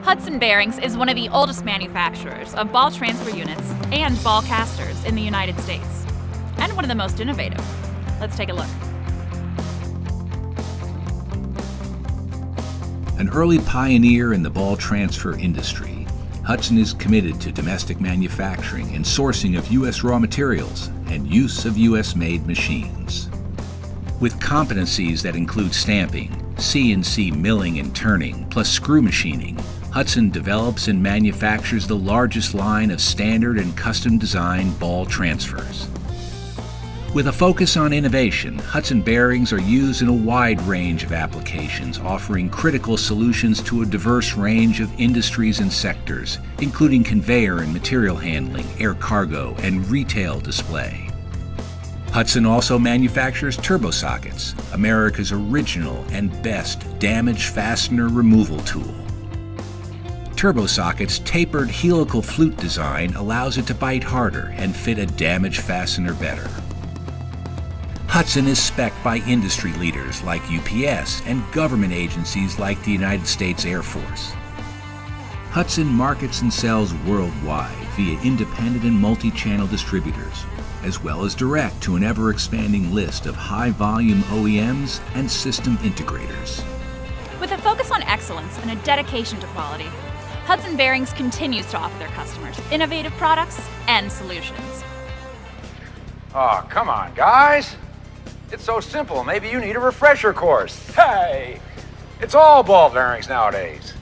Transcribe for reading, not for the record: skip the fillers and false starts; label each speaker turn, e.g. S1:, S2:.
S1: Hudson Bearings is one of the oldest manufacturers of ball transfer units and ball casters in the United States, and one of the most innovative. Let's take a look.
S2: An early pioneer in the ball transfer industry, Hudson is committed to domestic manufacturing and sourcing of U.S. raw materials and use of U.S.-made machines. With competencies that include stamping, CNC milling and turning, plus screw machining, Hudson develops and manufactures the largest line of standard and custom-designed ball transfers. With a focus on innovation, Hudson bearings are used in a wide range of applications, offering critical solutions to a diverse range of industries and sectors, including conveyor and material handling, air cargo, and retail display. Hudson also manufactures turbo sockets, America's original and best damage fastener removal tool. Turbo socket's tapered helical flute design allows it to bite harder and fit a damage fastener better. Hudson is spec'd by industry leaders like UPS and government agencies like the United States Air Force. Hudson markets and sells worldwide via independent and multi-channel distributors, as well as direct to an ever-expanding list of high-volume OEMs and system integrators.
S1: With a focus on excellence and a dedication to quality, Hudson Bearings continues to offer their customers innovative products and solutions.
S3: Oh, come on, guys. It's so simple. Maybe you need a refresher course. Hey, it's all ball bearings nowadays.